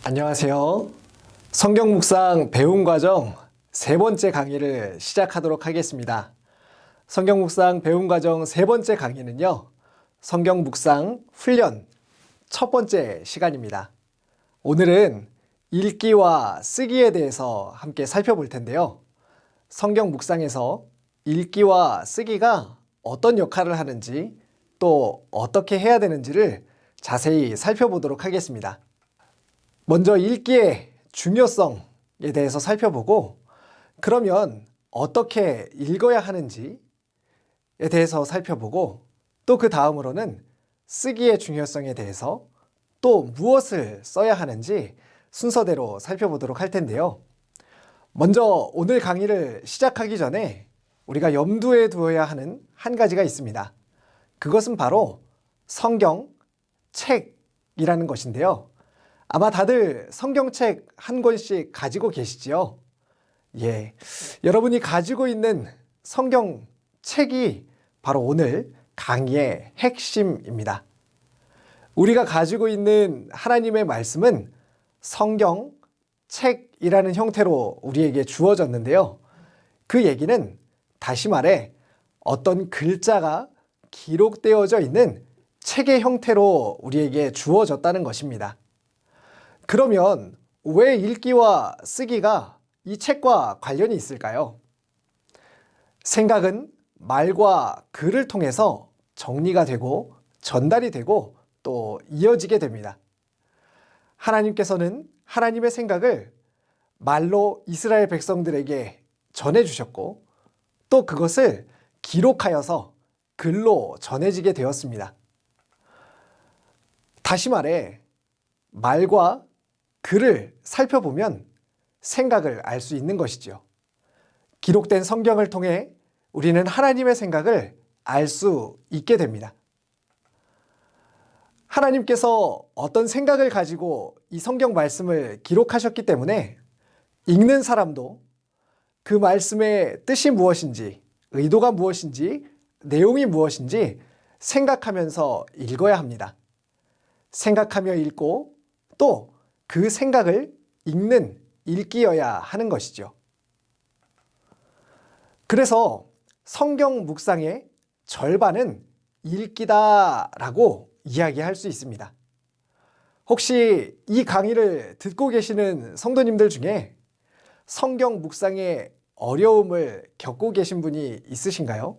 안녕하세요. 성경 묵상 배움 과정 세 번째 강의를 시작하도록 하겠습니다. 성경 묵상 배움 과정 세 번째 강의는요, 성경 묵상 훈련 첫 번째 시간입니다. 오늘은 읽기와 쓰기에 대해서 함께 살펴볼 텐데요. 성경 묵상에서 읽기와 쓰기가 어떤 역할을 하는지 또 어떻게 해야 되는지를 자세히 살펴보도록 하겠습니다. 먼저 읽기의 중요성에 대해서 살펴보고, 그러면 어떻게 읽어야 하는지에 대해서 살펴보고, 또 그 다음으로는 쓰기의 중요성에 대해서 또 무엇을 써야 하는지 순서대로 살펴보도록 할 텐데요. 먼저 오늘 강의를 시작하기 전에 우리가 염두에 두어야 하는 한 가지가 있습니다. 그것은 바로 성경 책이라는 것인데요. 아마 다들 성경책 한 권씩 가지고 계시지요? 예. 여러분이 가지고 있는 성경책이 바로 오늘 강의의 핵심입니다. 우리가 가지고 있는 하나님의 말씀은 성경책이라는 형태로 우리에게 주어졌는데요. 그 얘기는 다시 말해 어떤 글자가 기록되어져 있는 책의 형태로 우리에게 주어졌다는 것입니다. 그러면 왜 읽기와 쓰기가 이 책과 관련이 있을까요? 생각은 말과 글을 통해서 정리가 되고 전달이 되고 또 이어지게 됩니다. 하나님께서는 하나님의 생각을 말로 이스라엘 백성들에게 전해주셨고, 또 그것을 기록하여서 글로 전해지게 되었습니다. 다시 말해 말과 글을 살펴보면 생각을 알 수 있는 것이죠. 기록된 성경을 통해 우리는 하나님의 생각을 알 수 있게 됩니다. 하나님께서 어떤 생각을 가지고 이 성경 말씀을 기록하셨기 때문에 읽는 사람도 그 말씀의 뜻이 무엇인지, 의도가 무엇인지, 내용이 무엇인지 생각하면서 읽어야 합니다. 생각하며 읽고 또 그 생각을 읽는 읽기여야 하는 것이죠. 그래서 성경 묵상의 절반은 읽기다라고 이야기할 수 있습니다. 혹시 이 강의를 듣고 계시는 성도님들 중에 성경 묵상의 어려움을 겪고 계신 분이 있으신가요?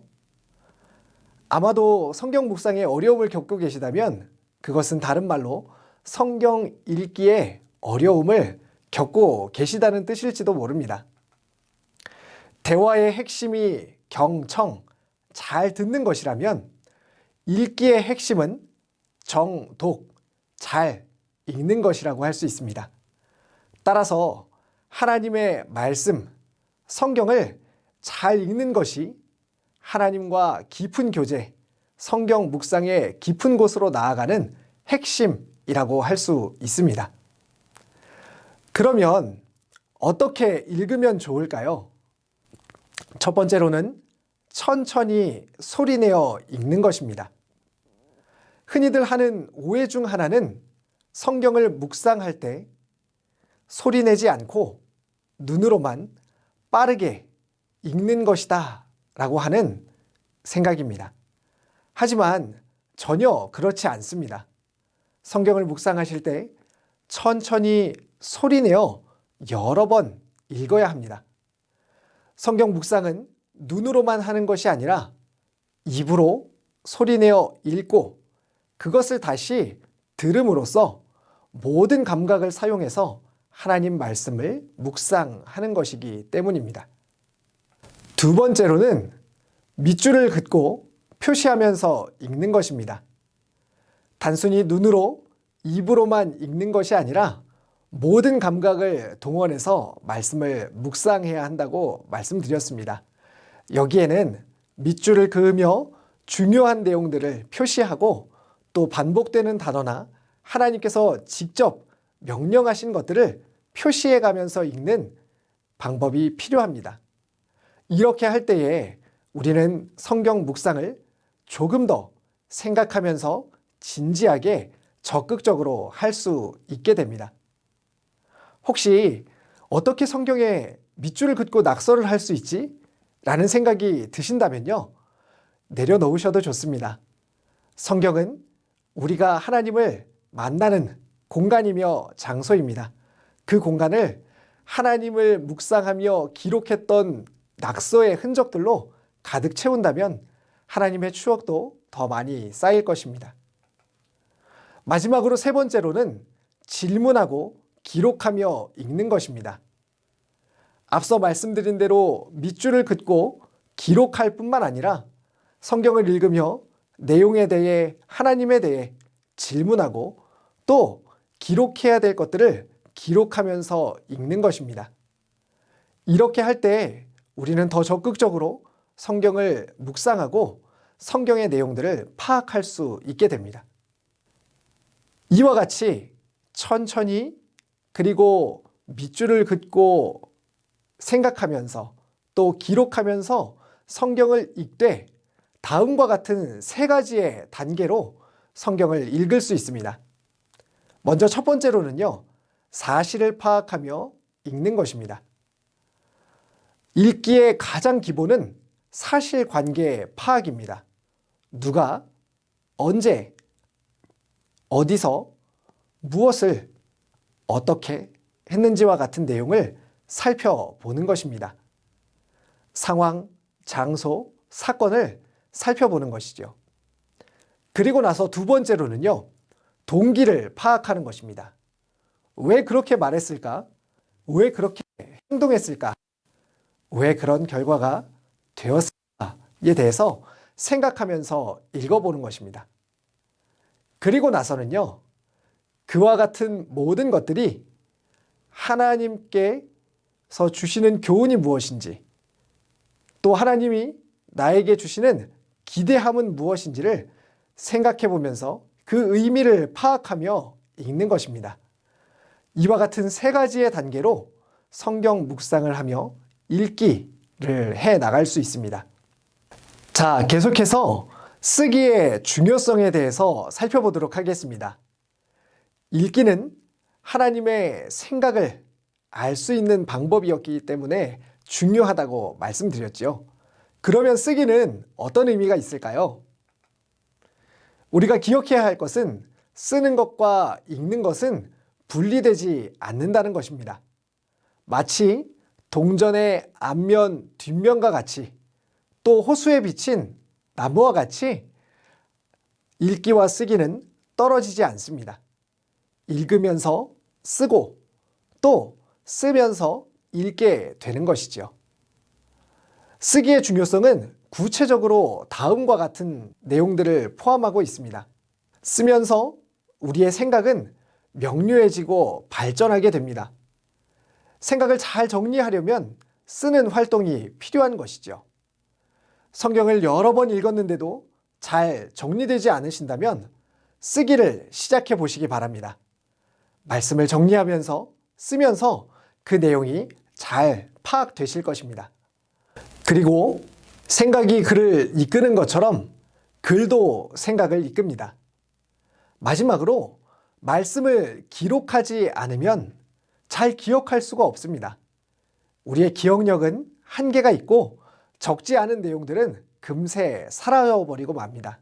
아마도 성경 묵상의 어려움을 겪고 계시다면 그것은 다른 말로 성경 읽기에 어려움을 겪고 계시다는 뜻일지도 모릅니다. 대화의 핵심이 경청, 잘 듣는 것이라면 읽기의 핵심은 정, 독, 잘 읽는 것이라고 할 수 있습니다. 따라서 하나님의 말씀, 성경을 잘 읽는 것이 하나님과 깊은 교제, 성경 묵상의 깊은 곳으로 나아가는 핵심이라고 할 수 있습니다. 그러면 어떻게 읽으면 좋을까요? 첫 번째로는 천천히 소리내어 읽는 것입니다. 흔히들 하는 오해 중 하나는 성경을 묵상할 때 소리내지 않고 눈으로만 빠르게 읽는 것이다 라고 하는 생각입니다. 하지만 전혀 그렇지 않습니다. 성경을 묵상하실 때 천천히 소리내어 여러 번 읽어야 합니다. 성경 묵상은 눈으로만 하는 것이 아니라 입으로 소리내어 읽고 그것을 다시 들음으로써 모든 감각을 사용해서 하나님 말씀을 묵상하는 것이기 때문입니다. 두 번째로는 밑줄을 긋고 표시하면서 읽는 것입니다. 단순히 눈으로, 입으로만 읽는 것이 아니라 모든 감각을 동원해서 말씀을 묵상해야 한다고 말씀드렸습니다. 여기에는 밑줄을 그으며 중요한 내용들을 표시하고 또 반복되는 단어나 하나님께서 직접 명령하신 것들을 표시해 가면서 읽는 방법이 필요합니다. 이렇게 할 때에 우리는 성경 묵상을 조금 더 생각하면서 진지하게 적극적으로 할 수 있게 됩니다. 혹시 어떻게 성경에 밑줄을 긋고 낙서를 할 수 있지? 라는 생각이 드신다면요. 내려놓으셔도 좋습니다. 성경은 우리가 하나님을 만나는 공간이며 장소입니다. 그 공간을 하나님을 묵상하며 기록했던 낙서의 흔적들로 가득 채운다면 하나님의 추억도 더 많이 쌓일 것입니다. 마지막으로 세 번째로는 질문하고 기록하며 읽는 것입니다. 앞서 말씀드린 대로 밑줄을 긋고 기록할 뿐만 아니라 성경을 읽으며 내용에 대해 하나님에 대해 질문하고 또 기록해야 될 것들을 기록하면서 읽는 것입니다. 이렇게 할 때 우리는 더 적극적으로 성경을 묵상하고 성경의 내용들을 파악할 수 있게 됩니다. 이와 같이 천천히 그리고 밑줄을 긋고 생각하면서 또 기록하면서 성경을 읽되 다음과 같은 세 가지의 단계로 성경을 읽을 수 있습니다. 먼저 첫 번째로는요, 사실을 파악하며 읽는 것입니다. 읽기의 가장 기본은 사실관계 파악입니다. 누가, 언제, 어디서, 무엇을, 어떻게 했는지와 같은 내용을 살펴보는 것입니다. 상황, 장소, 사건을 살펴보는 것이죠. 그리고 나서 두 번째로는요, 동기를 파악하는 것입니다. 왜 그렇게 말했을까? 왜 그렇게 행동했을까? 왜 그런 결과가 되었을까에 대해서 생각하면서 읽어보는 것입니다. 그리고 나서는요, 그와 같은 모든 것들이 하나님께서 주시는 교훈이 무엇인지, 또 하나님이 나에게 주시는 기대함은 무엇인지를 생각해 보면서 그 의미를 파악하며 읽는 것입니다. 이와 같은 세 가지의 단계로 성경 묵상을 하며 읽기를 해 나갈 수 있습니다. 자, 계속해서 쓰기의 중요성에 대해서 살펴보도록 하겠습니다. 읽기는 하나님의 생각을 알 수 있는 방법이었기 때문에 중요하다고 말씀드렸죠. 그러면 쓰기는 어떤 의미가 있을까요? 우리가 기억해야 할 것은 쓰는 것과 읽는 것은 분리되지 않는다는 것입니다. 마치 동전의 앞면, 뒷면과 같이 또 호수에 비친 나무와 같이 읽기와 쓰기는 떨어지지 않습니다. 읽으면서 쓰고 또 쓰면서 읽게 되는 것이죠. 쓰기의 중요성은 구체적으로 다음과 같은 내용들을 포함하고 있습니다. 쓰면서 우리의 생각은 명료해지고 발전하게 됩니다. 생각을 잘 정리하려면 쓰는 활동이 필요한 것이죠. 성경을 여러 번 읽었는데도 잘 정리되지 않으신다면 쓰기를 시작해 보시기 바랍니다. 말씀을 정리하면서 쓰면서 그 내용이 잘 파악되실 것입니다. 그리고 생각이 글을 이끄는 것처럼 글도 생각을 이끕니다. 마지막으로 말씀을 기록하지 않으면 잘 기억할 수가 없습니다. 우리의 기억력은 한계가 있고 적지 않은 내용들은 금세 사라져버리고 맙니다.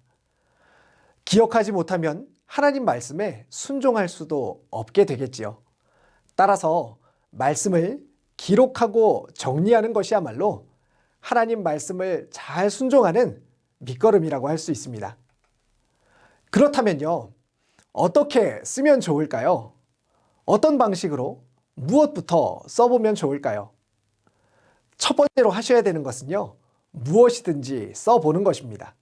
기억하지 못하면 하나님 말씀에 순종할 수도 없게 되겠지요. 따라서 말씀을 기록하고 정리하는 것이야말로 하나님 말씀을 잘 순종하는 밑거름이라고 할 수 있습니다. 그렇다면요, 어떻게 쓰면 좋을까요? 어떤 방식으로 무엇부터 써보면 좋을까요? 첫 번째로 하셔야 되는 것은요, 무엇이든지 써보는 것입니다.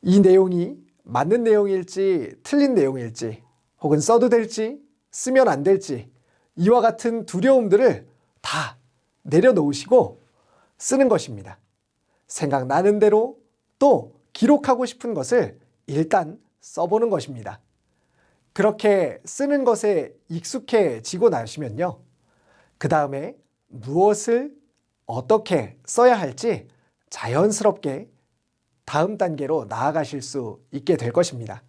이 내용이 맞는 내용일지 틀린 내용일지, 혹은 써도 될지 쓰면 안 될지, 이와 같은 두려움들을 다 내려놓으시고 쓰는 것입니다. 생각나는 대로 또 기록하고 싶은 것을 일단 써보는 것입니다. 그렇게 쓰는 것에 익숙해지고 나시면요, 그 다음에 무엇을 어떻게 써야 할지 자연스럽게 다음 단계로 나아가실 수 있게 될 것입니다.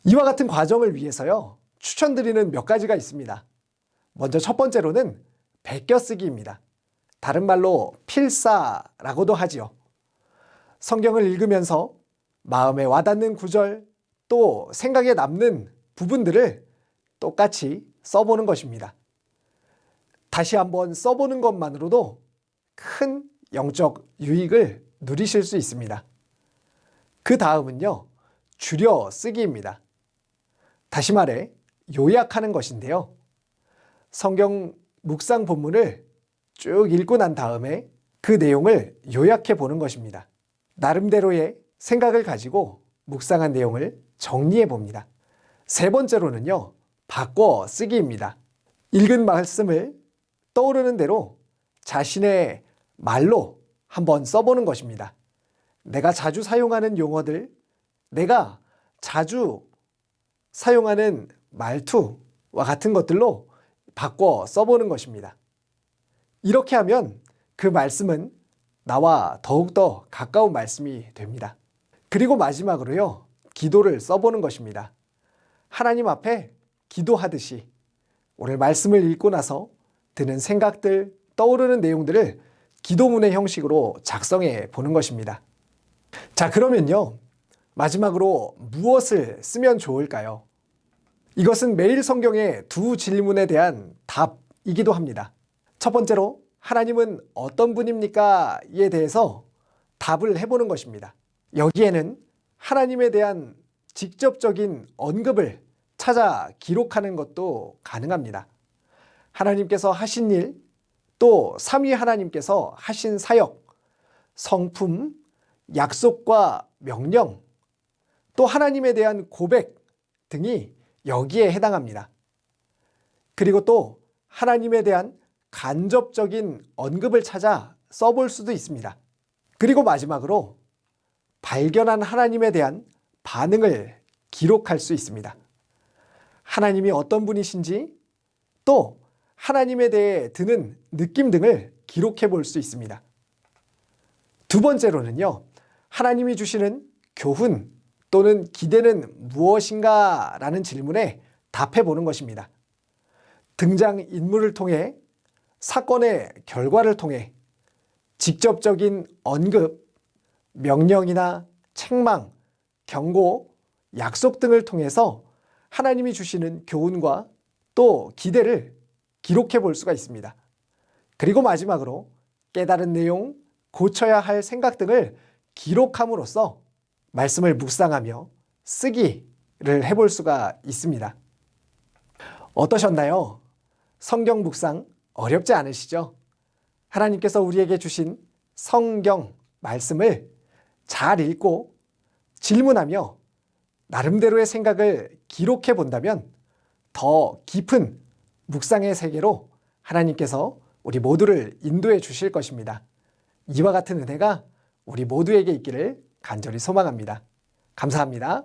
이와 같은 과정을 위해서요, 추천드리는 몇 가지가 있습니다. 먼저 첫 번째로는 베껴쓰기입니다. 다른 말로 필사라고도 하지요. 성경을 읽으면서 마음에 와닿는 구절 또 생각에 남는 부분들을 똑같이 써보는 것입니다. 다시 한번 써보는 것만으로도 큰 영적 유익을 누리실 수 있습니다. 그 다음은요, 줄여 쓰기입니다. 다시 말해 요약하는 것인데요. 성경 묵상 본문을 쭉 읽고 난 다음에 그 내용을 요약해 보는 것입니다. 나름대로의 생각을 가지고 묵상한 내용을 정리해 봅니다. 세 번째로는요, 바꿔 쓰기입니다. 읽은 말씀을 떠오르는 대로 자신의 말로 한번 써보는 것입니다. 내가 자주 사용하는 용어들, 내가 자주 사용하는 말투와 같은 것들로 바꿔 써보는 것입니다. 이렇게 하면 그 말씀은 나와 더욱더 가까운 말씀이 됩니다. 그리고 마지막으로요, 기도를 써보는 것입니다. 하나님 앞에 기도하듯이 오늘 말씀을 읽고 나서 드는 생각들, 떠오르는 내용들을 기도문의 형식으로 작성해 보는 것입니다. 자, 그러면요, 마지막으로 무엇을 쓰면 좋을까요? 이것은 매일 성경의 두 질문에 대한 답이기도 합니다. 첫 번째로 하나님은 어떤 분입니까? 에 대해서 답을 해보는 것입니다. 여기에는 하나님에 대한 직접적인 언급을 찾아 기록하는 것도 가능합니다. 하나님께서 하신 일, 또 삼위 하나님께서 하신 사역, 성품, 약속과 명령, 또 하나님에 대한 고백 등이 여기에 해당합니다. 그리고 또 하나님에 대한 간접적인 언급을 찾아 써볼 수도 있습니다. 그리고 마지막으로 발견한 하나님에 대한 반응을 기록할 수 있습니다. 하나님이 어떤 분이신지 또 하나님에 대해 드는 느낌 등을 기록해 볼 수 있습니다. 두 번째로는요, 하나님이 주시는 교훈 또는 기대는 무엇인가? 라는 질문에 답해 보는 것입니다. 등장인물을 통해 사건의 결과를 통해 직접적인 언급, 명령이나 책망, 경고, 약속 등을 통해서 하나님이 주시는 교훈과 또 기대를 기록해 볼 수가 있습니다. 그리고 마지막으로 깨달은 내용, 고쳐야 할 생각 등을 기록함으로써 말씀을 묵상하며 쓰기를 해볼 수가 있습니다. 어떠셨나요? 성경 묵상 어렵지 않으시죠? 하나님께서 우리에게 주신 성경 말씀을 잘 읽고 질문하며 나름대로의 생각을 기록해 본다면 더 깊은 묵상의 세계로 하나님께서 우리 모두를 인도해 주실 것입니다. 이와 같은 은혜가 우리 모두에게 있기를 간절히 소망합니다. 감사합니다.